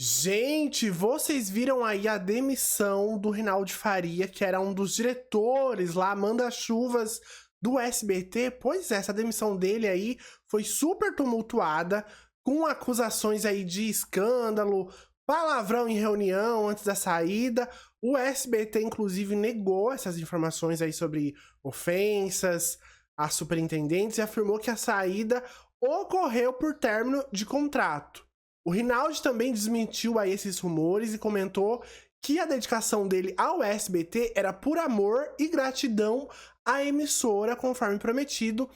Gente, vocês viram aí a demissão do Rinaldi Faria, que era um dos diretores lá, manda-chuvas do SBT? Pois é, essa demissão dele aí foi super tumultuada, com acusações aí de escândalo, palavrão em reunião antes da saída. O SBT, inclusive, negou essas informações aí sobre ofensas a superintendentes e afirmou que a saída ocorreu por término de contrato. O Rinaldi também desmentiu aí esses rumores e comentou que a dedicação dele ao SBT era por amor e gratidão à emissora, conforme prometido,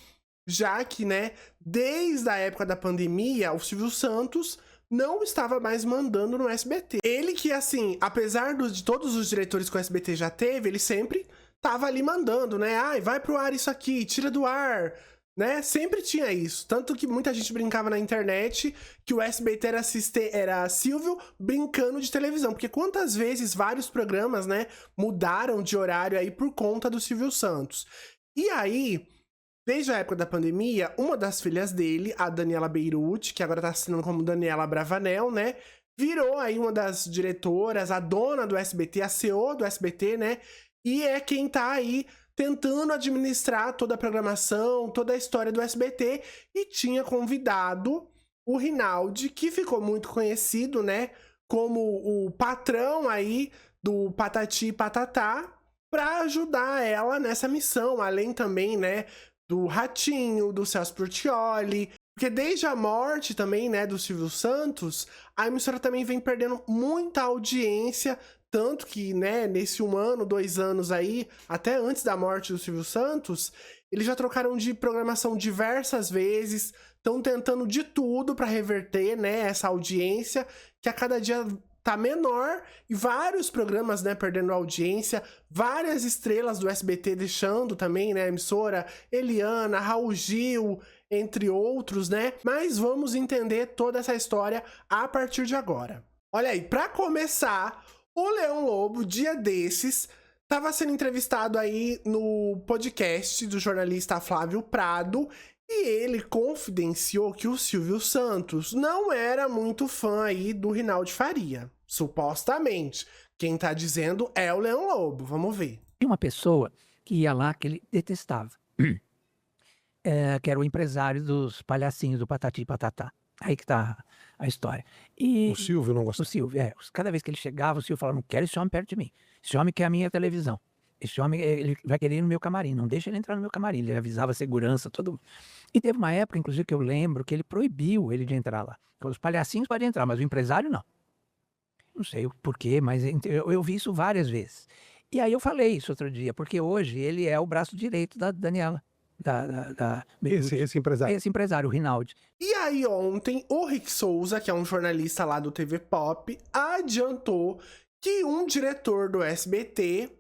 já que, né, desde a época da pandemia, o Silvio Santos não estava mais mandando no SBT. Ele que, assim, apesar de todos os diretores que o SBT já teve, ele sempre tava ali mandando, né? Ai, vai pro ar isso aqui, tira do ar, né? Sempre tinha isso. Tanto que muita gente brincava na internet que o SBT era Silvio brincando de televisão. Porque quantas vezes vários programas, né, mudaram de horário aí por conta do Silvio Santos. E aí, desde a época da pandemia, uma das filhas dele, a Daniela Beirute, que agora tá assinando como Daniela Bravanel, né, virou aí uma das diretoras, a dona do SBT, a CEO do SBT, né, e é quem tá aí tentando administrar toda a programação, toda a história do SBT, e tinha convidado o Rinaldi, que ficou muito conhecido, né, como o patrão aí do Patati e Patatá, para ajudar ela nessa missão, além também, né, do Ratinho, do Celso Portiolli, porque desde a morte também, né, do Silvio Santos, a emissora também vem perdendo muita audiência, tanto que, né, nesse 1 ano, 2 anos aí, até antes da morte do Silvio Santos, eles já trocaram de programação diversas vezes, estão tentando de tudo para reverter, né, essa audiência, que a cada dia tá menor, e vários programas, né, perdendo audiência, várias estrelas do SBT deixando também, né, a emissora, Eliana, Raul Gil, entre outros, né, mas vamos entender toda essa história a partir de agora. Olha aí, pra começar, o Leão Lobo, dia desses, estava sendo entrevistado aí no podcast do jornalista Flávio Prado, e ele confidenciou que o Silvio Santos não era muito fã aí do Rinaldi Faria. Supostamente. Quem tá dizendo é o Leão Lobo. Vamos ver. Tinha uma pessoa que ia lá que ele detestava, que era o empresário dos palhacinhos do Patati e Patatá. Aí que tá a história. O Silvio não O gostava. Silvio, cada vez que ele chegava, o Silvio falava, não quero esse homem perto de mim. Esse homem quer a minha televisão. Esse homem, ele vai querer ir no meu camarim. Não deixa ele entrar no meu camarim. Ele avisava a segurança, todo mundo. E teve uma época, inclusive, que eu lembro que ele proibiu ele de entrar lá. Os palhacinhos podem entrar, mas o empresário não. Não sei o porquê, mas eu vi isso várias vezes. E aí eu falei isso outro dia, porque hoje ele é o braço direito da Daniela. Esse empresário. Esse empresário, o Rinaldi. E aí ontem, o Rick Souza, que é um jornalista lá do TV Pop, adiantou que um diretor do SBT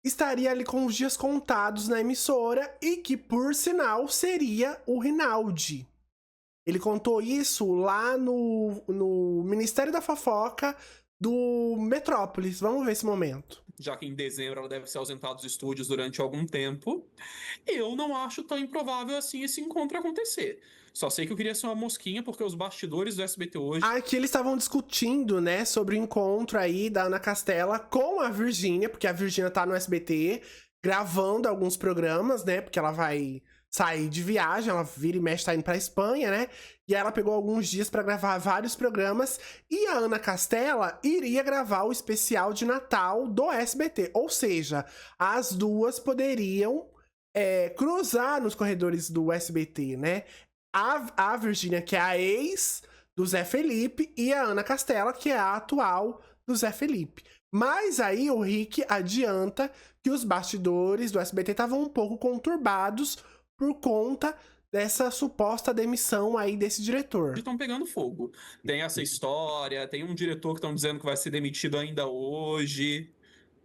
estaria ali com os dias contados na emissora e que, por sinal, seria o Rinaldi. Ele contou isso lá no Ministério da Fofoca do Metrópolis. Vamos ver esse momento. Já que em dezembro ela deve ser ausentada dos estúdios durante algum tempo, eu não acho tão improvável assim esse encontro acontecer. Só sei que eu queria ser uma mosquinha, porque os bastidores do SBT hoje... Aqui eles estavam discutindo, né, sobre o encontro aí da Ana Castela com a Virgínia, porque a Virgínia tá no SBT, gravando alguns programas, né, porque ela vai sair de viagem, ela vira e mexe, tá indo pra Espanha, né, e aí ela pegou alguns dias pra gravar vários programas, e a Ana Castela iria gravar o especial de Natal do SBT, ou seja, as duas poderiam cruzar nos corredores do SBT, né. A Virgínia, que é a ex do Zé Felipe, e a Ana Castela, que é a atual do Zé Felipe. Mas aí o Rick adianta que os bastidores do SBT estavam um pouco conturbados por conta dessa suposta demissão aí desse diretor. estão pegando fogo. Tem essa história, tem um diretor que estão dizendo que vai ser demitido ainda hoje.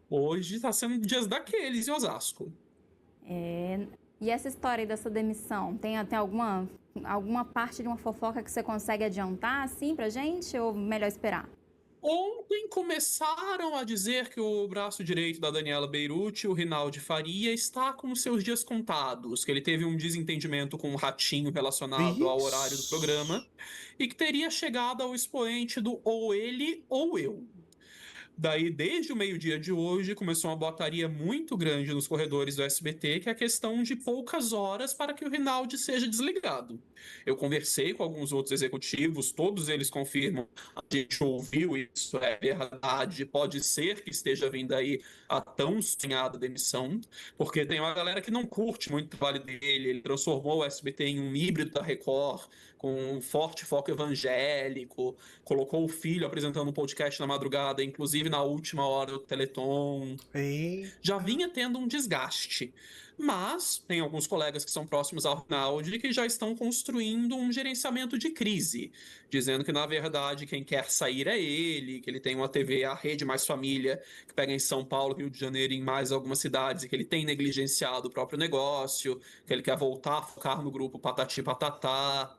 Hoje tá sendo dias daqueles em Osasco. E essa história aí dessa demissão, tem até alguma parte de uma fofoca que você consegue adiantar, assim, pra gente? Ou melhor esperar? Ontem começaram a dizer que o braço direito da Daniela Beirute, o Rinaldi Faria, está com os seus dias contados, que ele teve um desentendimento com um ratinho relacionado ao horário do programa Vixe. e que teria chegado ao expoente do ou ele ou eu. Daí, desde o meio-dia de hoje, começou uma botaria muito grande nos corredores do SBT, que é a questão de poucas horas para que o Rinaldi seja desligado. Eu conversei com alguns outros executivos, todos eles confirmam, a gente ouviu isso, é verdade, pode ser que esteja vindo aí a tão sonhada demissão, porque tem uma galera que não curte muito o trabalho dele, ele transformou o SBT em um híbrido da Record, com um forte foco evangélico, colocou o filho apresentando um podcast na madrugada, inclusive na última hora do Teleton. Ei. Já vinha tendo um desgaste. Mas tem alguns colegas que são próximos ao Rinaldi que já estão construindo um gerenciamento de crise, dizendo que, na verdade, quem quer sair é ele, que ele tem uma TV, a Rede Mais Família, que pega em São Paulo, Rio de Janeiro e em mais algumas cidades, e que ele tem negligenciado o próprio negócio, que ele quer voltar a focar no grupo Patati Patatá.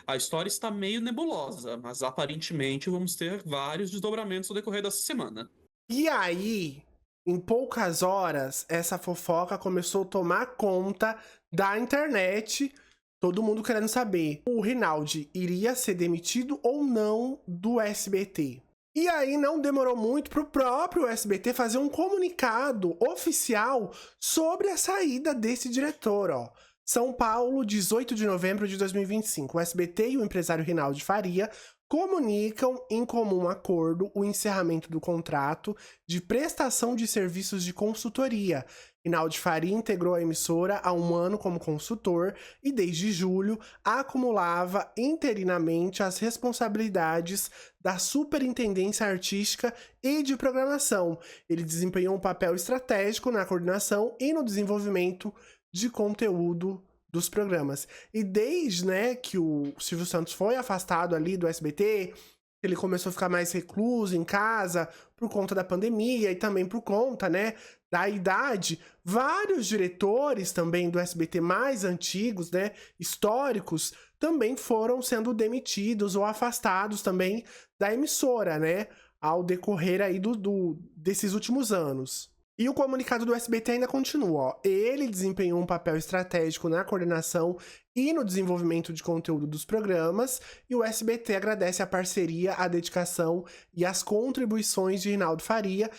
A história está meio nebulosa, mas aparentemente vamos ter vários desdobramentos no decorrer dessa semana. E aí, em poucas horas, essa fofoca começou a tomar conta da internet. Todo mundo querendo saber, o Rinaldi iria ser demitido ou não do SBT. E aí não demorou muito para o próprio SBT fazer um comunicado oficial sobre a saída desse diretor, ó. São Paulo, 18 de novembro de 2025. O SBT e o empresário Rinaldi Faria comunicam em comum acordo o encerramento do contrato de prestação de serviços de consultoria. Rinaldi Faria integrou a emissora há 1 ano como consultor e, desde julho, acumulava interinamente as responsabilidades da superintendência artística e de programação. Ele desempenhou um papel estratégico na coordenação e no desenvolvimento de conteúdo dos programas. E desde, né, que o Silvio Santos foi afastado ali do SBT, ele começou a ficar mais recluso em casa por conta da pandemia e também por conta, né, da idade, vários diretores também do SBT mais antigos, né, históricos, também foram sendo demitidos ou afastados também da emissora, né, ao decorrer aí desses últimos anos. E o comunicado do SBT ainda continua, ó. Ele desempenhou um papel estratégico na coordenação e no desenvolvimento de conteúdo dos programas, e o SBT agradece a parceria, a dedicação e as contribuições de Rinaldi Faria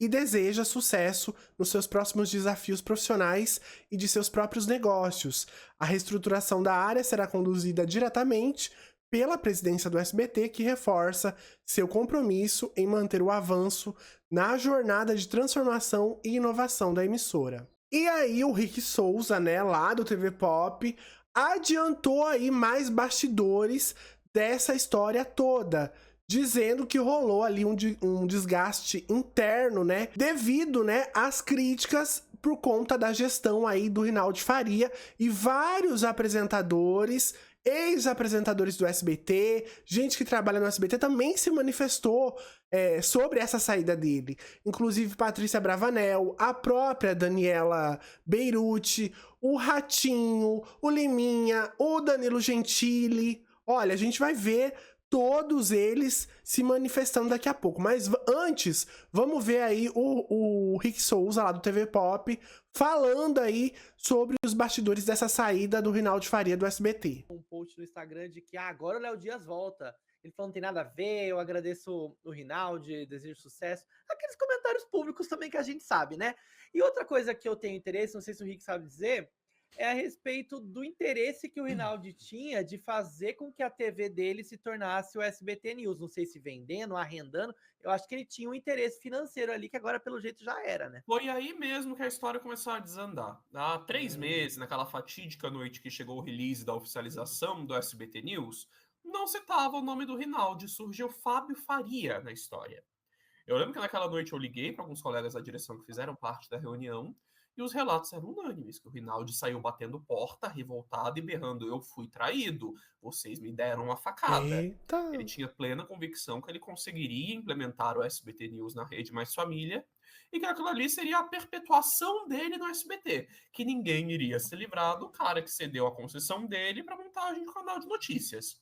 e deseja sucesso nos seus próximos desafios profissionais e de seus próprios negócios. A reestruturação da área será conduzida diretamente pela presidência do SBT, que reforça seu compromisso em manter o avanço na jornada de transformação e inovação da emissora. E aí o Rick Souza, né, lá do TV Pop, adiantou aí mais bastidores dessa história toda, dizendo que rolou ali um desgaste interno, né, devido, né, às críticas por conta da gestão aí do Rinaldi Faria, e vários apresentadores, ex-apresentadores do SBT, gente que trabalha no SBT também se manifestou sobre essa saída dele. Inclusive Patrícia Bravanel, a própria Daniela Beirute, o Ratinho, o Liminha, o Danilo Gentili. Olha, a gente vai ver todos eles se manifestando daqui a pouco. Mas antes, vamos ver aí o Rick Souza, lá do TV Pop, falando aí sobre os bastidores dessa saída do Rinaldi Faria do SBT. Um post no Instagram de que agora o Léo Dias volta. Ele falou, não tem nada a ver, eu agradeço o Rinaldi, desejo sucesso. Aqueles comentários públicos também que a gente sabe, né? E outra coisa que eu tenho interesse, não sei se o Rick sabe dizer, é a respeito do interesse que o Rinaldi tinha de fazer com que a TV dele se tornasse o SBT News. Não sei se vendendo, arrendando. Eu acho que ele tinha um interesse financeiro ali, que agora, pelo jeito, já era, né? Foi aí mesmo que a história começou a desandar. Há 3 meses, naquela fatídica noite que chegou o release da oficialização do SBT News, não citava o nome do Rinaldi, surgiu Fábio Faria na história. Eu lembro que naquela noite eu liguei para alguns colegas da direção que fizeram parte da reunião, e os relatos eram unânimes, que o Rinaldi saiu batendo porta, revoltado e berrando, eu fui traído, vocês me deram uma facada. Eita. Ele tinha plena convicção que ele conseguiria implementar o SBT News na Rede Mais Família, e que aquilo ali seria a perpetuação dele no SBT, que ninguém iria se livrar do cara que cedeu a concessão dele para montagem de canal de notícias.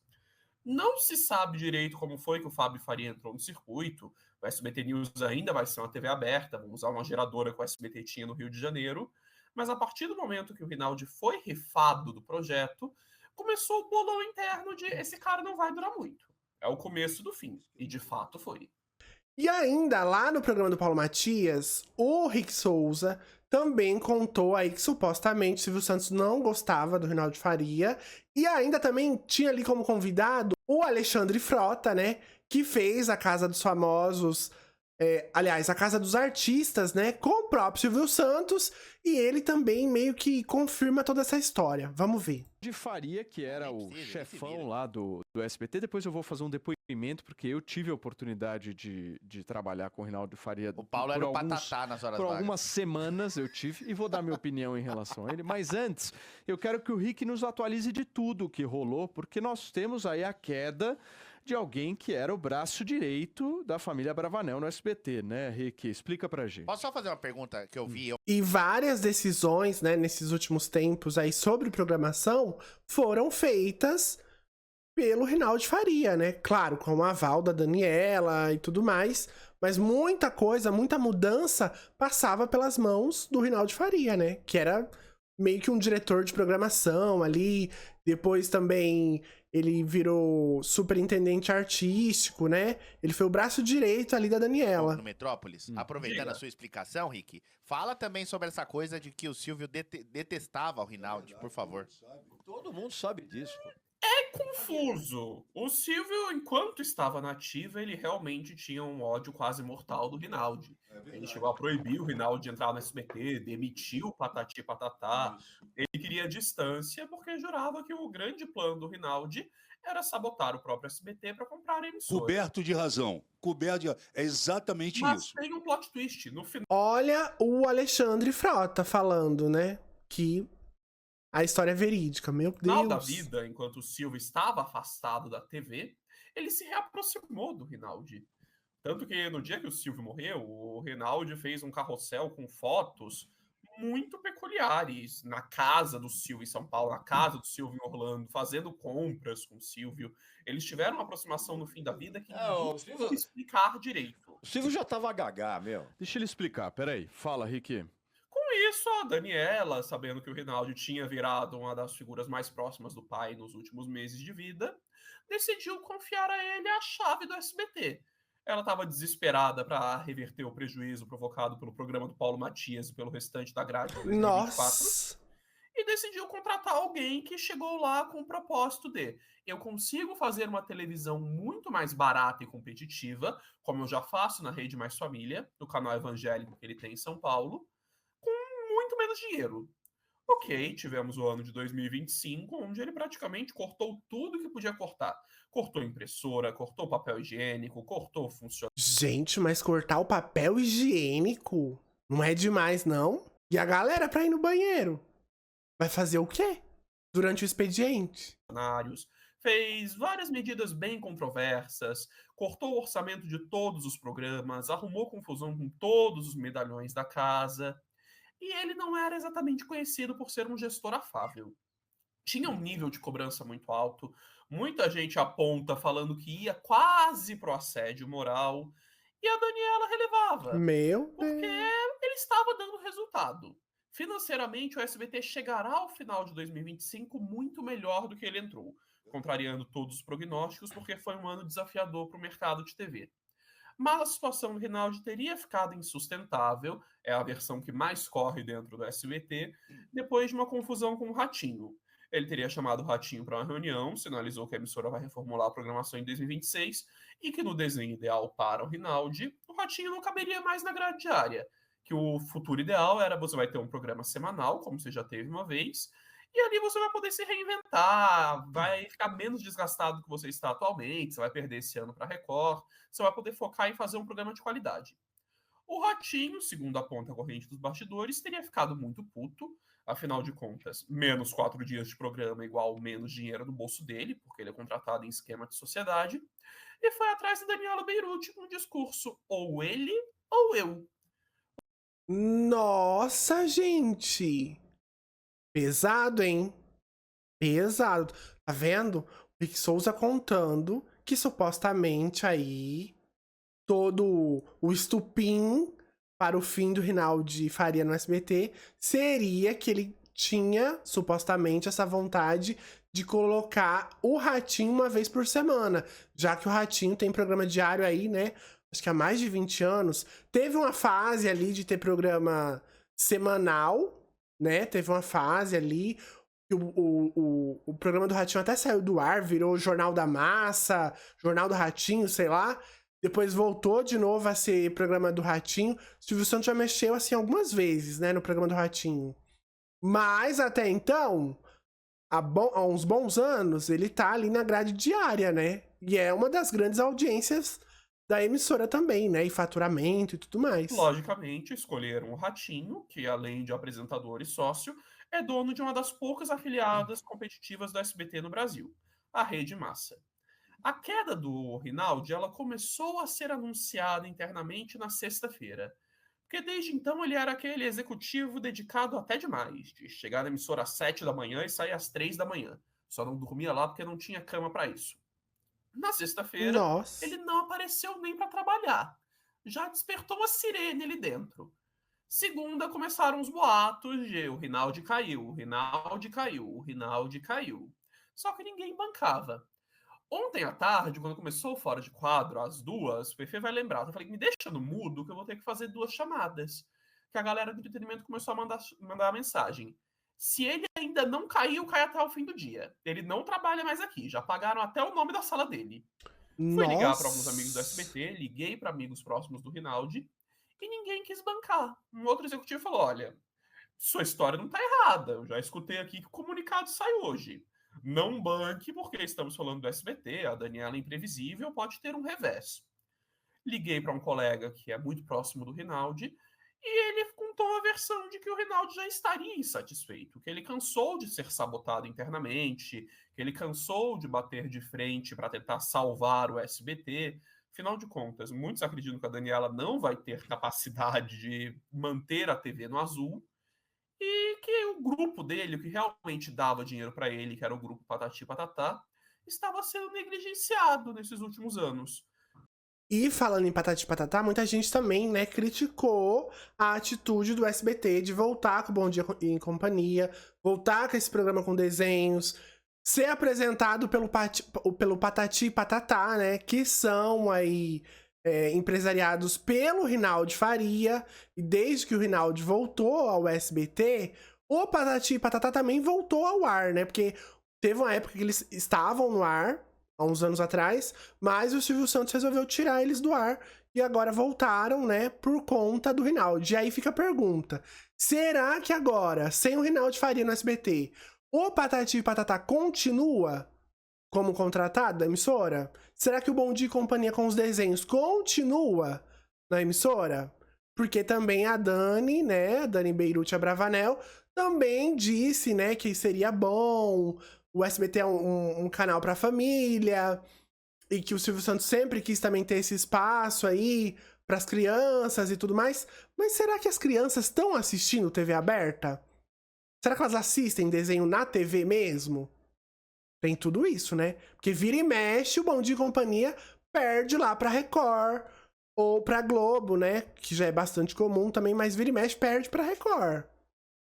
Não se sabe direito como foi que o Fábio Faria entrou no circuito. O SBT News ainda vai ser uma TV aberta, vamos usar uma geradora que o SBT tinha no Rio de Janeiro. Mas a partir do momento que o Rinaldi foi rifado do projeto, começou o bolão interno de esse cara não vai durar muito. É o começo do fim. E de fato foi. E ainda lá no programa do Paulo Matias, o Rick Souza também contou aí que supostamente Silvio Santos não gostava do Rinaldi Faria. E ainda também tinha ali como convidado o Alexandre Frota, né? Que fez a Casa dos Famosos, aliás, a Casa dos Artistas, né? Com o próprio Silvio Santos. E ele também meio que confirma toda essa história. Vamos ver. De Faria, que era o chefão lá do SBT. Depois eu vou fazer um depoimento, porque eu tive a oportunidade de trabalhar com o Rinaldo Faria. O Paulo era o patatá nas horas Por vagas. algumas semanas eu tive, e vou dar minha opinião em relação a ele. Mas antes, eu quero que o Rick nos atualize de tudo que rolou, porque nós temos aí a queda de alguém que era o braço direito da família Bravanel no SBT, né, Rick? Explica pra gente. Posso só fazer uma pergunta que eu vi? E várias decisões, né, nesses últimos tempos aí sobre programação foram feitas pelo Rinaldi Faria, né? Claro, com o aval da Daniela e tudo mais, mas muita coisa, muita mudança passava pelas mãos do Rinaldi Faria, né? Que era meio que um diretor de programação ali. Depois também ele virou superintendente artístico, né? Ele foi o braço direito ali da Daniela. No Metrópolis. Aproveitando a sua explicação, Rick, fala também sobre essa coisa de que o Silvio detestava o Rinaldi, por favor. Todo mundo sabe disso, pô. Confuso. O Silvio, enquanto estava na ativa, ele realmente tinha um ódio quase mortal do Rinaldi. Ele chegou a proibir o Rinaldi de entrar no SBT, demitiu o Patati e Patatá. Ele queria distância porque jurava que o grande plano do Rinaldi era sabotar o próprio SBT para comprar a emissora. Coberto de razão. É exatamente Mas isso. tem um plot twist. No final, Olha o Alexandre Frota falando, né? Que a história é verídica, meu Deus. da vida, enquanto o Silvio estava afastado da TV, ele se reaproximou do Rinaldi. Tanto que no dia que o Silvio morreu, o Rinaldi fez um carrossel com fotos muito peculiares na casa do Silvio em São Paulo, na casa do Silvio em Orlando, fazendo compras com o Silvio. Eles tiveram uma aproximação no fim da vida que não consigo explicar direito. O Silvio já tava gagá, meu. Deixa ele explicar, peraí. Fala, Rick. Com isso, a Daniela, sabendo que o Rinaldi tinha virado uma das figuras mais próximas do pai nos últimos meses de vida, decidiu confiar a ele a chave do SBT. Ela estava desesperada para reverter o prejuízo provocado pelo programa do Paulo Matias e pelo restante da grade de 2024. Nossa! E decidiu contratar alguém que chegou lá com o propósito de: eu consigo fazer uma televisão muito mais barata e competitiva, como eu já faço na Rede Mais Família, no canal evangélico que ele tem em São Paulo, com muito menos dinheiro. Ok, tivemos o ano de 2025, onde ele praticamente cortou tudo que podia cortar. Cortou impressora, cortou papel higiênico, cortou funcionário. Gente, mas cortar o papel higiênico não é demais, não? E a galera pra ir no banheiro? Vai fazer o quê? Durante o expediente? Fez várias medidas bem controversas, cortou o orçamento de todos os programas, arrumou confusão com todos os medalhões da casa. E ele não era exatamente conhecido por ser um gestor afável. Tinha um nível de cobrança muito alto, muita gente aponta falando que ia quase pro assédio moral, e a Daniela relevava. Meu Porque Deus. ele estava dando resultado. Financeiramente, o SBT chegará ao final de 2025 muito melhor do que ele entrou, contrariando todos os prognósticos, porque foi um ano desafiador para o mercado de TV. Mas a situação do Rinaldi teria ficado insustentável, é a versão que mais corre dentro do SBT, depois de uma confusão com o Ratinho. Ele teria chamado o Ratinho para uma reunião, sinalizou que a emissora vai reformular a programação em 2026 e que no desenho ideal para o Rinaldi, o Ratinho não caberia mais na grade diária, que o futuro ideal era você vai ter um programa semanal, como você já teve uma vez, e ali você vai poder se reinventar, vai ficar menos desgastado do que você está atualmente, você vai perder esse ano para a Record, você vai poder focar em fazer um programa de qualidade. O Ratinho, segundo aponta a corrente dos bastidores, teria ficado muito puto, afinal de contas, menos 4 dias de programa igual menos dinheiro no bolso dele, porque ele é contratado em esquema de sociedade, e foi atrás de Daniela Beirute com um discurso ou ele ou eu. Nossa, gente! Pesado, hein? Pesado. Tá vendo? Rick Souza contando que supostamente aí todo o estupim para o fim do Rinaldi Faria no SBT seria que ele tinha, supostamente, essa vontade de colocar o Ratinho uma vez por semana, já que o Ratinho tem programa diário aí, né? Acho que há mais de 20 anos. Teve uma fase ali de ter programa semanal, né? Teve uma fase ali. O programa do Ratinho até saiu do ar, virou Jornal da Massa, Jornal do Ratinho, sei lá. Depois voltou de novo a ser programa do Ratinho. Silvio Santos já mexeu assim algumas vezes, né, no programa do Ratinho. Mas até então, há uns bons anos, ele tá ali na grade diária, né? E é uma das grandes audiências da emissora também, né? E faturamento e tudo mais. Logicamente, escolheram o Ratinho, que além de apresentador e sócio, é dono de uma das poucas afiliadas competitivas do SBT no Brasil, a Rede Massa. A queda do Rinaldi, ela começou a ser anunciada internamente na sexta-feira, porque desde então ele era aquele executivo dedicado até demais, de chegar na emissora às 7 da manhã e sair às 3 da manhã. Só não dormia lá porque não tinha cama para isso. Na sexta-feira, ele não apareceu nem para trabalhar. Já despertou uma sirene ali dentro. Segunda, começaram os boatos de o Rinaldi caiu, o Rinaldi caiu, o Rinaldi caiu. Só que ninguém bancava. Ontem à tarde, quando começou o Fora de Quadro, às 2, o Fefe vai lembrar. Eu falei, me deixa no mudo que eu vou ter que fazer 2 chamadas. Que a galera do entretenimento começou a mandar a mensagem. Se ele ainda não caiu, cai até o fim do dia. Ele não trabalha mais aqui. Já pagaram até o nome da sala dele. Fui ligar para alguns amigos do SBT, liguei para amigos próximos do Rinaldi e ninguém quis bancar. Um outro executivo falou, olha, sua história não tá errada. Eu já escutei aqui que o comunicado sai hoje. Não banque, porque estamos falando do SBT, a Daniela é imprevisível, pode ter um revés. Liguei para um colega que é muito próximo do Rinaldi e ele contou a versão de que o Rinaldi já estaria insatisfeito, que ele cansou de ser sabotado internamente, que ele cansou de bater de frente para tentar salvar o SBT. Afinal de contas, muitos acreditam que a Daniela não vai ter capacidade de manter a TV no azul, e que o grupo dele, o que realmente dava dinheiro para ele, que era o grupo Patati Patatá, estava sendo negligenciado nesses últimos anos. E falando em Patati Patatá, muita gente também, né, criticou a atitude do SBT de voltar com o Bom Dia e Companhia, voltar com esse programa com desenhos, ser apresentado pelo Patati Patatá, né, que são aí empresariados pelo Rinaldi Faria, e desde que o Rinaldi voltou ao SBT, o Patati Patatá também voltou ao ar, né? Porque teve uma época que eles estavam no ar, há uns anos atrás, mas o Silvio Santos resolveu tirar eles do ar, e agora voltaram, né, por conta do Rinaldi. E aí fica a pergunta, será que agora, sem o Rinaldi Faria no SBT, o Patati Patatá continua como contratado da emissora? Será que o Bom Dia e Companhia com os desenhos continua na emissora? Porque também a Dani, né, a Dani Beirute Abravanel, também disse, né, que seria bom, o SBT é um canal pra família, e que o Silvio Santos sempre quis também ter esse espaço aí pras crianças e tudo mais. Mas será que as crianças estão assistindo TV aberta? Será que elas assistem desenho na TV mesmo? Tem tudo isso, né? Porque vira e mexe, o Bom Dia e Companhia perde lá pra Record ou pra Globo, né? Que já é bastante comum também, mas vira e mexe perde pra Record.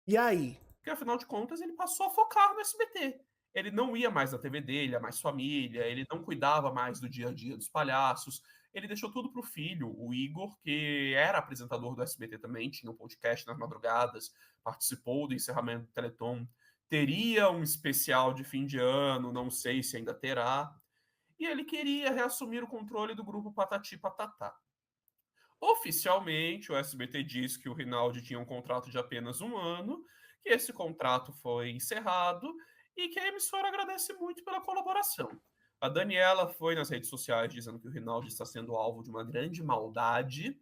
E aí? Porque, afinal de contas, ele passou a focar no SBT. Ele não ia mais na TV dele, a Mais Família, ele não cuidava mais do dia a dia dos palhaços. Ele deixou tudo pro filho, o Igor, que era apresentador do SBT também, tinha um podcast nas madrugadas, participou do encerramento do Teleton. Teria um especial de fim de ano, não sei se ainda terá. E ele queria reassumir o controle do grupo Patati Patatá. Oficialmente, o SBT diz que o Rinaldi tinha um contrato de apenas 1 ano, que esse contrato foi encerrado e que a emissora agradece muito pela colaboração. A Daniela foi nas redes sociais dizendo que o Rinaldi está sendo alvo de uma grande maldade,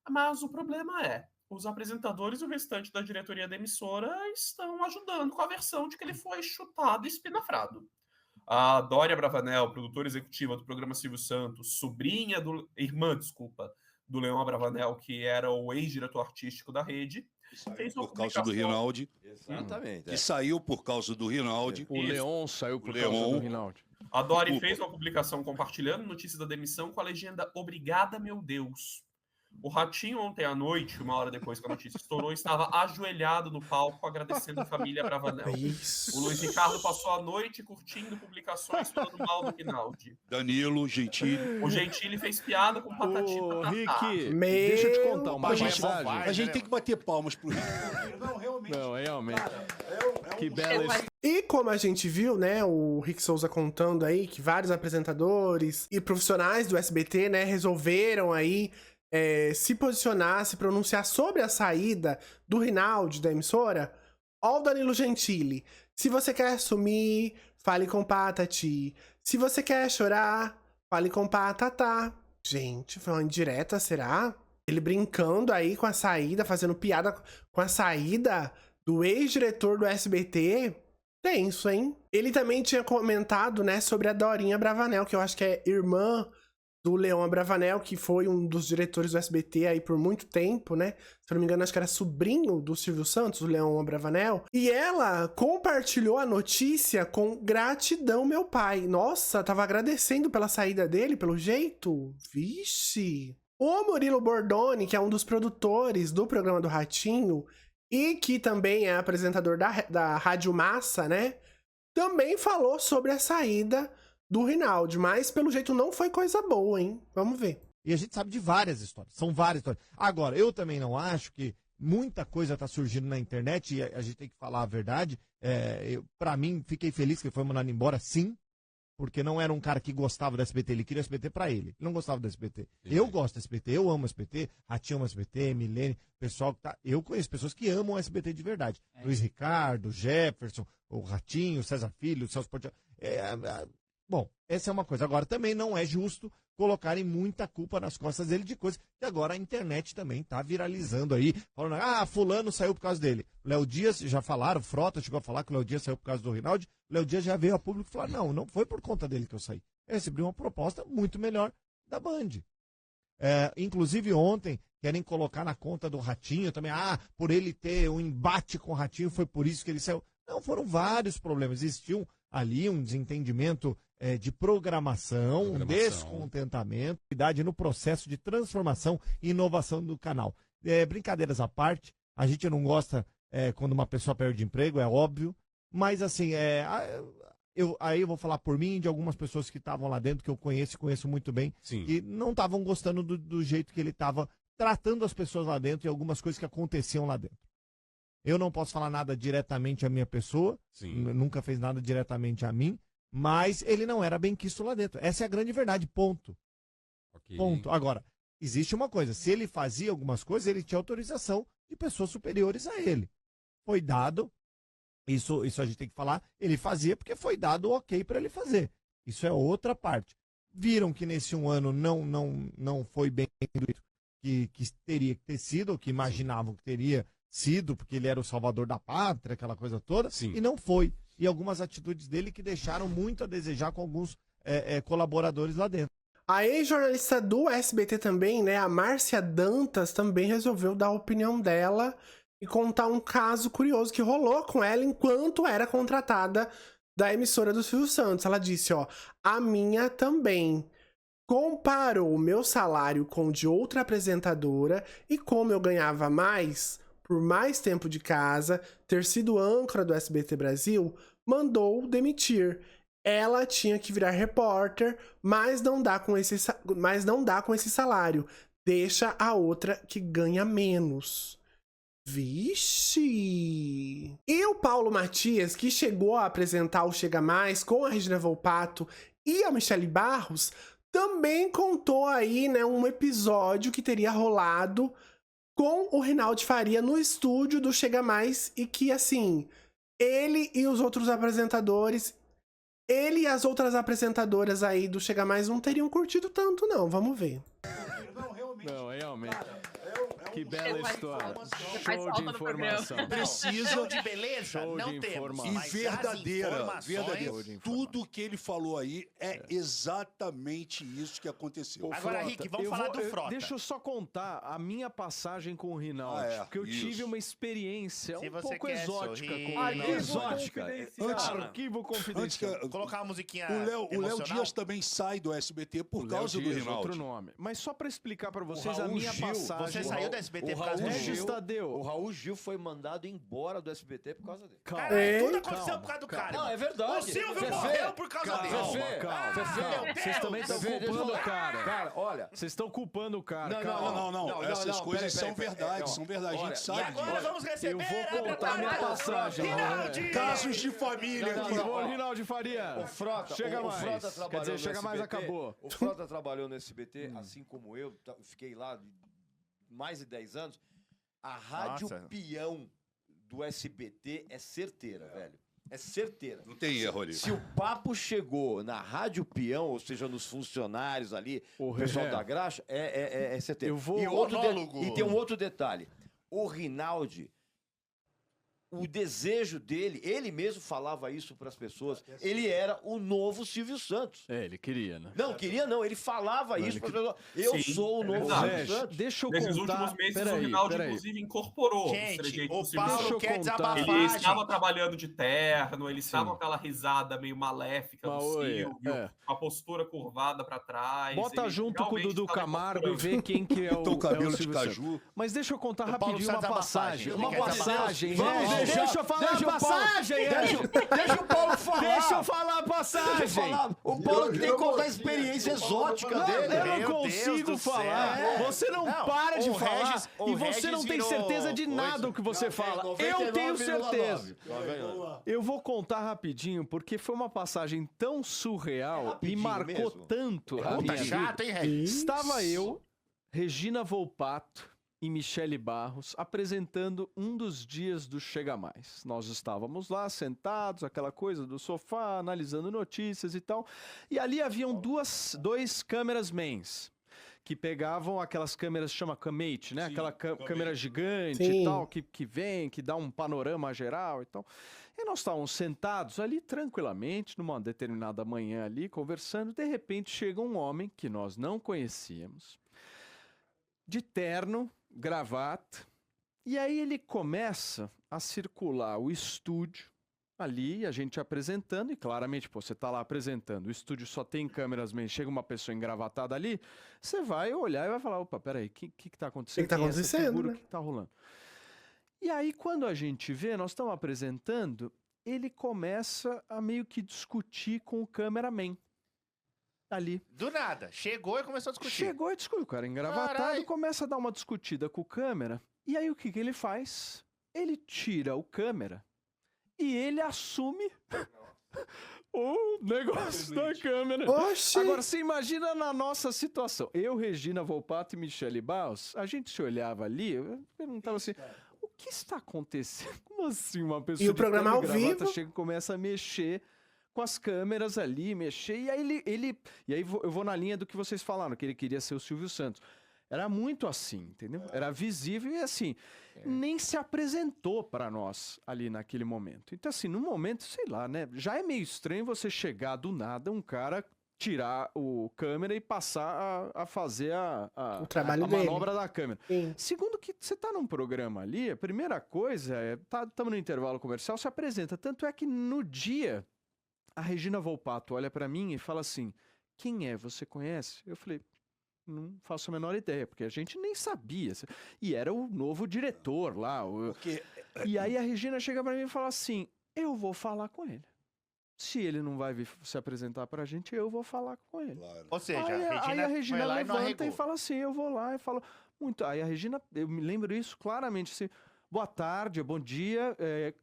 mas o problema é, os apresentadores e o restante da diretoria da emissora estão ajudando com a versão de que ele foi chutado e espinafrado. A Dória Bravanel, produtora executiva do programa Silvio Santos, irmã do Leão Abravanel, que era o ex-diretor artístico da rede, fez uma por causa do Rinaldi. Exatamente. Que saiu por causa do Rinaldi. O Leon saiu por causa do Rinaldi. A Dori Desculpa. fez uma publicação compartilhando notícia da demissão com a legenda "Obrigada, meu Deus". O Ratinho, ontem à noite, 1 hora depois que a notícia estourou, estava ajoelhado no palco agradecendo a família Bravanel. Isso. O Luiz Ricardo passou a noite curtindo publicações falando mal do Rinaldi. Danilo, Gentili. O Gentili fez piada com patati Ô, patatá. Rick, Meu deixa eu te contar uma A gente, mensagem. a gente tem que bater palmas pro Rick. Não, realmente. Não, realmente. É um Que bela história. E como a gente viu, né, o Rick Souza contando aí que vários apresentadores e profissionais do SBT, né, resolveram aí se posicionar, se pronunciar sobre a saída do Rinaldi da emissora. Ó o Danilo Gentili. Se você quer assumir, fale com Patati. Se você quer chorar, fale com Patatá. Gente, foi uma indireta, será? Ele brincando aí com a saída, fazendo piada com a saída do ex-diretor do SBT. Tenso, hein? Ele também tinha comentado, né, sobre a Dorinha Bravanel, que eu acho que é irmã do Leão Abravanel, que foi um dos diretores do SBT aí por muito tempo, né? Se eu não me engano, acho que era sobrinho do Silvio Santos, o Leão Abravanel. E ela compartilhou a notícia com "gratidão, meu pai". Nossa, tava agradecendo pela saída dele, pelo jeito. Vixe! O Murilo Bordoni, que é um dos produtores do programa do Ratinho, e que também é apresentador da Rádio Massa, né? Também falou sobre a saída do Rinaldi, mas pelo jeito não foi coisa boa, hein? Vamos ver. E a gente sabe de várias histórias, são várias histórias. Agora, eu também não acho que muita coisa está surgindo na internet, e a gente tem que falar a verdade. Para mim, fiquei feliz que ele foi mandado embora, sim, porque não era um cara que gostava do SBT, ele queria o SBT para ele. Ele não gostava do SBT. Eu gosto do SBT, eu amo o SBT, Ratinho ama o SBT, Milene, pessoal que tá... Eu conheço pessoas que amam o SBT de verdade. Luiz Ricardo, Jefferson, o Ratinho, César Filho, o Celso Portiolli. Bom, essa é uma coisa. Agora, também não é justo colocarem muita culpa nas costas dele de coisas que agora a internet também tá viralizando aí, falando, fulano saiu por causa dele. Léo Dias, já falaram, Frota chegou a falar que o Léo Dias saiu por causa do Rinaldi. Léo Dias já veio a público e falou, não foi por conta dele que eu saí. Eu recebi uma proposta muito melhor da Band. Inclusive ontem, querem colocar na conta do Ratinho também, por ele ter um embate com o Ratinho, foi por isso que ele saiu. Não, foram vários problemas. Existiu ali um desentendimento de programação, um descontentamento, no processo de transformação e inovação do canal. Brincadeiras à parte, a gente não gosta quando uma pessoa perde emprego, é óbvio, mas assim, aí eu vou falar por mim, de algumas pessoas que estavam lá dentro, que eu conheço muito bem, e não estavam gostando do jeito que ele estava tratando as pessoas lá dentro e algumas coisas que aconteciam lá dentro. Eu não posso falar nada diretamente à minha pessoa, nunca fez nada diretamente a mim, mas ele não era bem quisto lá dentro. Essa é a grande verdade, ponto. Ponto. Agora, existe uma coisa, se ele fazia algumas coisas, ele tinha autorização de pessoas superiores a ele. Foi dado, isso a gente tem que falar, ele fazia porque foi dado o ok para ele fazer. Isso é outra parte. Viram que nesse um ano não foi bem que teria que ter sido, ou que imaginavam que teria sido, porque ele era o salvador da pátria, aquela coisa toda, e não foi. E algumas atitudes dele que deixaram muito a desejar com alguns colaboradores lá dentro. A ex-jornalista do SBT também, né, a Márcia Dantas, também resolveu dar a opinião dela e contar um caso curioso que rolou com ela enquanto era contratada da emissora do Silvio Santos. Ela disse, a minha também. Comparou o meu salário com o de outra apresentadora e como eu ganhava mais, por mais tempo de casa, ter sido âncora do SBT Brasil, mandou demitir. Ela tinha que virar repórter, mas não dá com esse salário. Deixa a outra que ganha menos. Vixe! E o Paulo Matias, que chegou a apresentar o Chega Mais com a Regina Volpato e a Michele Barros, também contou aí, né, um episódio que teria rolado com o Rinaldi Faria no estúdio do Chega Mais e que, assim, ele e os outros apresentadores, ele e as outras apresentadoras aí do Chega Mais não teriam curtido tanto, não. Vamos ver. Não, realmente. Que bela história. Você faz Show de falta no programa. informação. Precisa. Show de beleza? Show Não de temos. informação. E Mas as verdadeira, informações- verdadeira. Tudo que ele falou aí é exatamente isso que aconteceu. Ô, Agora, Frota, Rick, vamos eu falar do Frota. Deixa eu só contar a minha passagem com o Rinaldi, Ah, é, porque eu isso. tive uma experiência Se um você pouco quer exótica sorrir. com o Arquivo Rinaldi. Exótica. confidencial. Arquivo Antes que, confidencial. Colocar uma musiquinha o Léo emocional. Dias também sai do SBT por O causa Léo do Dias, Rinaldi. outro nome. Mas só pra explicar pra vocês a Raul minha Gil, passagem. Você saiu da SBT por causa do Regis Gil. Tadeu. O Raul Gil foi mandado embora do SBT por causa dele. Calma. Caralho, tudo Ei, aconteceu por causa do cara. Não, irmão. é verdade. O Silvio Fefe, morreu por causa dele. Fefe, Calma, Fefe, calma. Vocês também estão Fefe, deixa eu culpando o falar. cara. Cara, olha. Vocês estão culpando o cara. Não. Essas coisas são verdade, ó, são verdade. A olha, gente E sabe agora disso. vamos receber... Eu vou contar minha passagem. Rinaldi! Casos de família Não, aqui. não, Ô, Rinaldi Faria. O Frota, Chega o mais. Frota Quer trabalhou dizer, no chega mais, SBT. acabou. O Frota trabalhou no SBT, assim como eu, fiquei lá mais de 10 anos. A Rádio Nossa. Peão do SBT é certeira, velho. É certeira. Não tem erro ali. Se o papo chegou na Rádio Peão, ou seja, nos funcionários ali, o pessoal é. da graxa, é certeiro. Eu vou- E tem um outro detalhe. O Rinaldi, o desejo dele, ele mesmo falava isso para as pessoas, ele era o novo Silvio Santos. É, ele queria, né? Não, queria não, ele falava isso para as pessoas. Eu Sim, sou o é novo verdade. Silvio Santos. Deixa eu Nesses contar. últimos meses, o Peraí, Rinaldi, peraí. inclusive, incorporou os Gente, trejeitos o do Silvio Deixa eu Paulo quer contar. desabafar, Ele estava gente. trabalhando de terno, ele estava Sim. com aquela risada meio maléfica do Maoi, Silvio, é. com a postura curvada para trás. Bota ele junto com o realmente Dudu estava Camargo e incorporando. vê quem que é o, Então, cabelo é o de Silvio Santos. caju. Mas deixa eu contar O Paulo rapidinho uma precisa passagem. desabafar, Uma gente. Ele quer passagem, desabafar. Regis. Vamos Deixa eu falar a passagem, Regis. Deixa o Paulo falar. Deixa eu falar a passagem. Deixa eu falar. O Paulo tem que contar a experiência exótica dele. Eu não Meu consigo Deus do falar. céu. Você não, Não, para de o falar Regis- o e você não Regis tem virou certeza de nada coisa. o que você fala. Eu 99,9. tenho certeza. Tá vendo? Eu vou contar rapidinho, porque foi uma passagem tão surreal e rapidinho marcou mesmo? tanto a Puta, minha chato, vida. hein, Regis? Estava eu, Regina Volpato e Michele Barros apresentando um dos dias do Chega Mais. Nós estávamos lá sentados, aquela coisa do sofá, analisando notícias e tal. E ali haviam dois cameramans que pegavam aquelas câmeras, chama Camate, né? Aquela câmera gigante Sim. e tal, que vem, que dá um panorama geral e tal. E nós estávamos sentados ali tranquilamente, numa determinada manhã ali, conversando. De repente chega um homem que nós não conhecíamos, de terno, gravata, e aí ele começa a circular o estúdio ali, a gente apresentando, e claramente, pô, você tá lá apresentando, o estúdio só tem câmeras, mas chega uma pessoa engravatada ali, você vai olhar e vai falar, opa, peraí, o que tá acontecendo? O que tá Quem é essa acontecendo, figura? né? O que tá rolando? E aí, quando a gente vê, nós estamos apresentando, ele começa a meio que discutir com o cameraman ali. Do nada. Chegou e começou a discutir. Chegou e discutiu, o cara engravatado, Carai. começa a dar uma discutida com o câmera, e aí o que ele faz? Ele tira o câmera e ele assume o negócio da câmera. Oxi! Agora, você imagina na nossa situação. Eu, Regina Volpato e Michele Barros, a gente se olhava ali, eu perguntava assim, o que está acontecendo? Como assim uma pessoa E o de programa terno e ao gravata vivo? chega e começa a mexer com as câmeras ali, mexer, e aí eu vou na linha do que vocês falaram, que ele queria ser o Silvio Santos. Era muito assim, entendeu? Era visível e assim, nem se apresentou para nós ali naquele momento. Então assim, no momento, sei lá, né? Já é meio estranho você chegar do nada, um cara tirar o câmera e passar a fazer O trabalho a dele. manobra da câmera. Sim. Segundo que você tá num programa ali, a primeira coisa é, estamos no intervalo comercial, se apresenta. Tanto é que no dia, a Regina Volpato olha para mim e fala assim, quem é? Você conhece? Eu falei, não faço a menor ideia, porque a gente nem sabia. E era o novo diretor lá. Porque E aí a Regina chega para mim e fala assim, eu vou falar com ele. Se ele não vai vir se apresentar pra gente, eu vou falar com ele. Claro. Ou seja, Aí a Regina foi lá e não levanta e arregou. fala assim, eu vou lá e falo muito. Aí a Regina, eu me lembro isso claramente, assim, boa tarde, bom dia,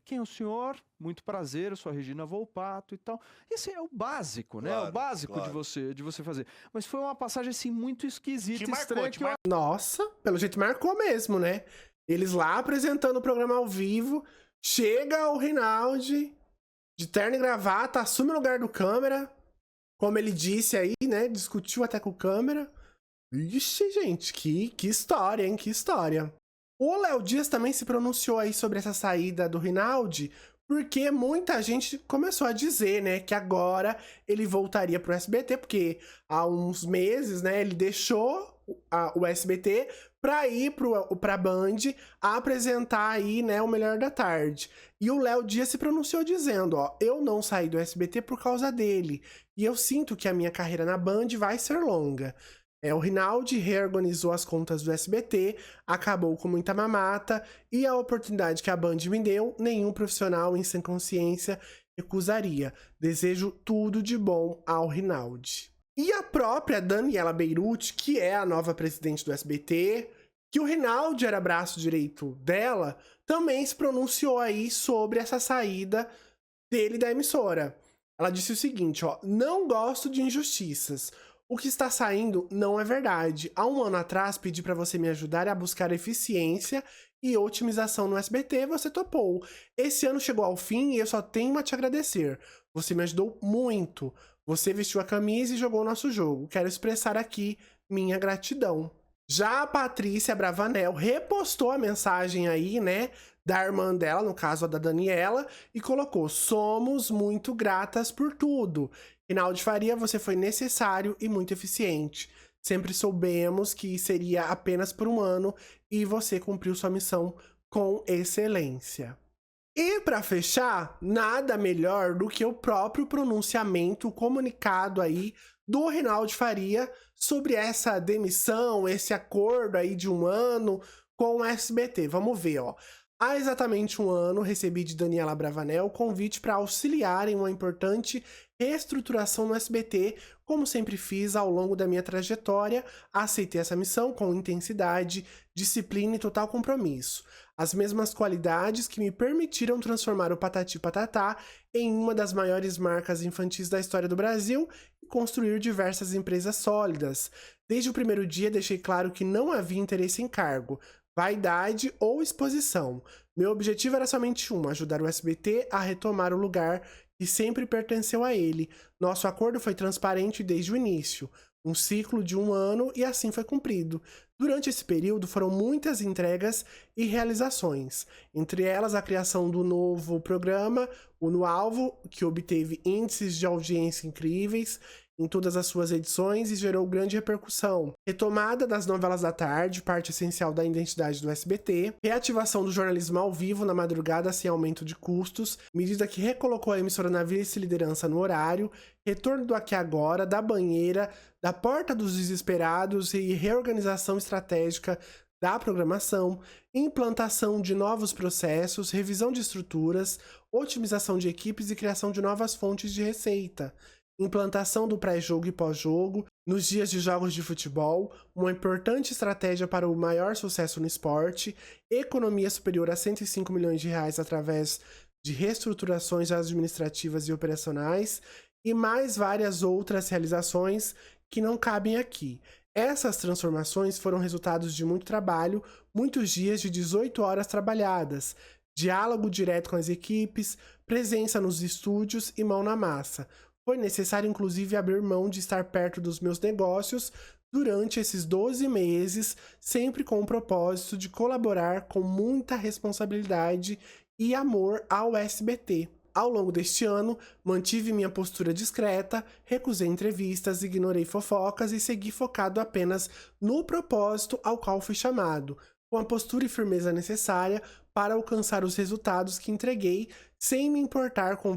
quem é o senhor? Muito prazer, eu sou a Regina Volpato e tal. Esse é o básico, né? Claro, O básico claro. de você fazer. Mas foi uma passagem, assim, muito esquisita, Te marcou, estranha. te que eu- Nossa, pelo jeito marcou mesmo, né? Eles lá apresentando o programa ao vivo, chega o Rinaldi, de terno e gravata, assume o lugar do câmera, como ele disse aí, né? Discutiu até com o câmera. Ixi, gente, que história, hein? Que história. O Léo Dias também se pronunciou aí sobre essa saída do Rinaldi, porque muita gente começou a dizer, né, que agora ele voltaria pro SBT, porque há uns meses, né, ele deixou o SBT para ir pra Band apresentar aí, né, o Melhor da Tarde. E o Léo Dias se pronunciou dizendo, ó, eu não saí do SBT por causa dele, e eu sinto que a minha carreira na Band vai ser longa. O Rinaldi reorganizou as contas do SBT, acabou com muita mamata, e a oportunidade que a Band me deu, nenhum profissional em sã consciência recusaria. Desejo tudo de bom ao Rinaldi. E a própria Daniela Beirute, que é a nova presidente do SBT, que o Rinaldi era braço direito dela, também se pronunciou aí sobre essa saída dele da emissora. Ela disse o seguinte, ó, não gosto de injustiças. O que está saindo não é verdade. Há um ano atrás pedi para você me ajudar a buscar eficiência e otimização no SBT, você topou. Esse ano chegou ao fim e eu só tenho a te agradecer. Você me ajudou muito. Você vestiu a camisa e jogou o nosso jogo. Quero expressar aqui minha gratidão. Já a Patrícia Bravanel repostou a mensagem aí, né, da irmã dela, no caso a da Daniela, e colocou: somos muito gratas por tudo. Rinaldi Faria, você foi necessário e muito eficiente. Sempre soubemos que seria apenas por um ano e você cumpriu sua missão com excelência. E para fechar, nada melhor do que o próprio pronunciamento, o comunicado aí do Rinaldi Faria sobre essa demissão, esse acordo aí de um ano com o SBT. Vamos ver, ó. Há exatamente um ano, recebi de Daniela Bravanel o convite para auxiliar em uma importante reestruturação no SBT, como sempre fiz ao longo da minha trajetória, aceitei essa missão com intensidade, disciplina e total compromisso. As mesmas qualidades que me permitiram transformar o Patati Patatá em uma das maiores marcas infantis da história do Brasil e construir diversas empresas sólidas. Desde o primeiro dia deixei claro que não havia interesse em cargo, vaidade ou exposição. Meu objetivo era somente um: ajudar o SBT a retomar o lugar que sempre pertenceu a ele. Nosso acordo foi transparente desde o início, um ciclo de um ano, e assim foi cumprido. Durante esse período foram muitas entregas e realizações, entre elas a criação do novo programa, o No Alvo, que obteve índices de audiência incríveis em todas as suas edições e gerou grande repercussão. Retomada das novelas da tarde, parte essencial da identidade do SBT. Reativação do jornalismo ao vivo na madrugada sem aumento de custos, medida que recolocou a emissora na vice-liderança no horário. Retorno do Aqui Agora, da banheira, da porta dos desesperados e reorganização estratégica da programação, implantação de novos processos, revisão de estruturas, otimização de equipes e criação de novas fontes de receita. Implantação do pré-jogo e pós-jogo, nos dias de jogos de futebol, uma importante estratégia para o maior sucesso no esporte, economia superior a 105 milhões de reais através de reestruturações administrativas e operacionais, e mais várias outras realizações que não cabem aqui. Essas transformações foram resultados de muito trabalho, muitos dias de 18 horas trabalhadas, diálogo direto com as equipes, presença nos estúdios e mão na massa. Foi necessário, inclusive, abrir mão de estar perto dos meus negócios durante esses 12 meses, sempre com o propósito de colaborar com muita responsabilidade e amor ao SBT. Ao longo deste ano, mantive minha postura discreta, recusei entrevistas, ignorei fofocas e segui focado apenas no propósito ao qual fui chamado, com a postura e firmeza necessária para alcançar os resultados que entreguei, sem me importar com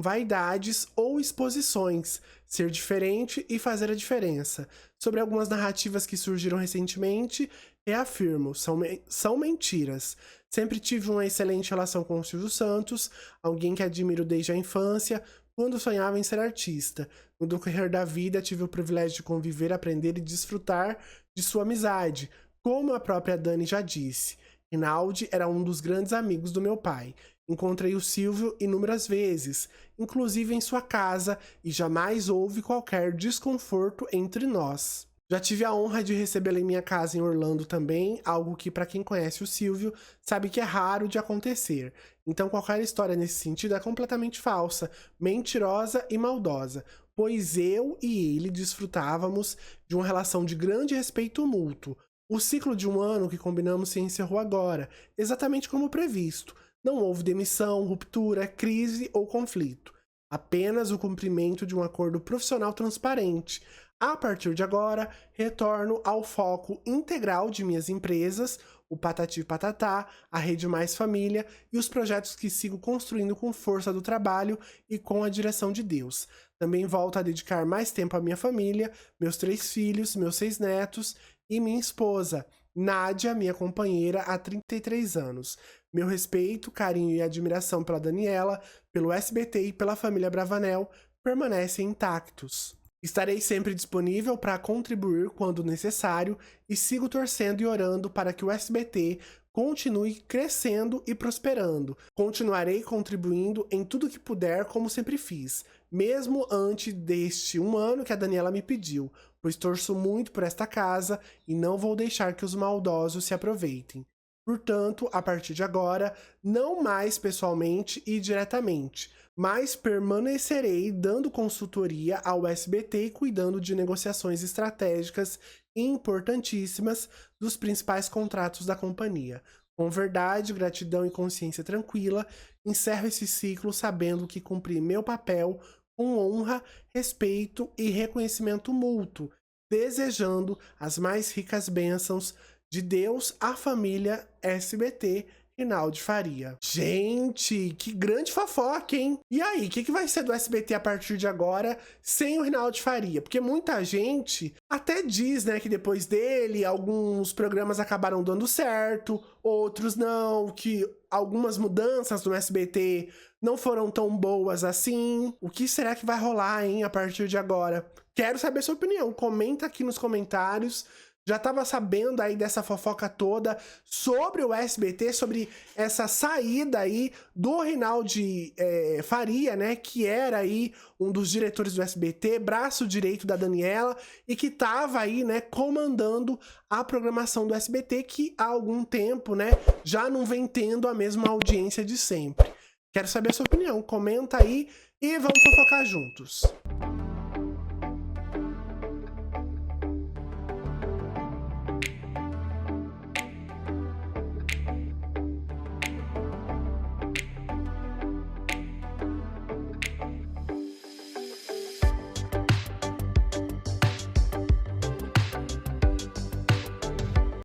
vaidades ou exposições, ser diferente e fazer a diferença. Sobre algumas narrativas que surgiram recentemente, reafirmo, são mentiras. Sempre tive uma excelente relação com o Silvio Santos, alguém que admiro desde a infância, quando sonhava em ser artista. No decorrer da vida, tive o privilégio de conviver, aprender e desfrutar de sua amizade, como a própria Dani já disse. Rinaldi era um dos grandes amigos do meu pai. Encontrei o Silvio inúmeras vezes, inclusive em sua casa, e jamais houve qualquer desconforto entre nós. Já tive a honra de recebê-lo em minha casa em Orlando também, algo que, para quem conhece o Silvio, sabe que é raro de acontecer. Então qualquer história nesse sentido é completamente falsa, mentirosa e maldosa, pois eu e ele desfrutávamos de uma relação de grande respeito mútuo. O ciclo de um ano que combinamos se encerrou agora, exatamente como previsto. Não houve demissão, ruptura, crise ou conflito. Apenas o cumprimento de um acordo profissional transparente. A partir de agora, retorno ao foco integral de minhas empresas, o Patati Patatá, a Rede Mais Família e os projetos que sigo construindo com força do trabalho e com a direção de Deus. Também volto a dedicar mais tempo à minha família, meus 3 filhos, meus 6 netos e minha esposa, Nádia, minha companheira há 33 anos. Meu respeito, carinho e admiração pela Daniela, pelo SBT e pela família Bravanel permanecem intactos. Estarei sempre disponível para contribuir quando necessário e sigo torcendo e orando para que o SBT continue crescendo e prosperando. Continuarei contribuindo em tudo que puder, como sempre fiz, mesmo antes deste 1 ano que a Daniela me pediu, pois torço muito por esta casa e não vou deixar que os maldosos se aproveitem. Portanto, a partir de agora, não mais pessoalmente e diretamente, mas permanecerei dando consultoria ao SBT e cuidando de negociações estratégicas e importantíssimas dos principais contratos da companhia. Com verdade, gratidão e consciência tranquila, encerro esse ciclo sabendo que cumpri meu papel com honra, respeito e reconhecimento mútuo, desejando as mais ricas bênçãos de Deus à família SBT Rinaldi Faria. Gente, que grande fofoca, hein? E aí, o que vai ser do SBT a partir de agora sem o Rinaldi Faria? Porque muita gente até diz, né, que depois dele alguns programas acabaram dando certo, outros não, que algumas mudanças no SBT não foram tão boas assim. O que será que vai rolar, hein, a partir de agora? Quero saber sua opinião. Comenta aqui nos comentários. Já tava sabendo aí dessa fofoca toda sobre o SBT, sobre essa saída aí do Rinaldi Faria, né? Que era aí um dos diretores do SBT, braço direito da Daniela, e que tava aí, né, comandando a programação do SBT, que há algum tempo, né, já não vem tendo a mesma audiência de sempre. Quero saber a sua opinião, comenta aí e vamos fofocar juntos.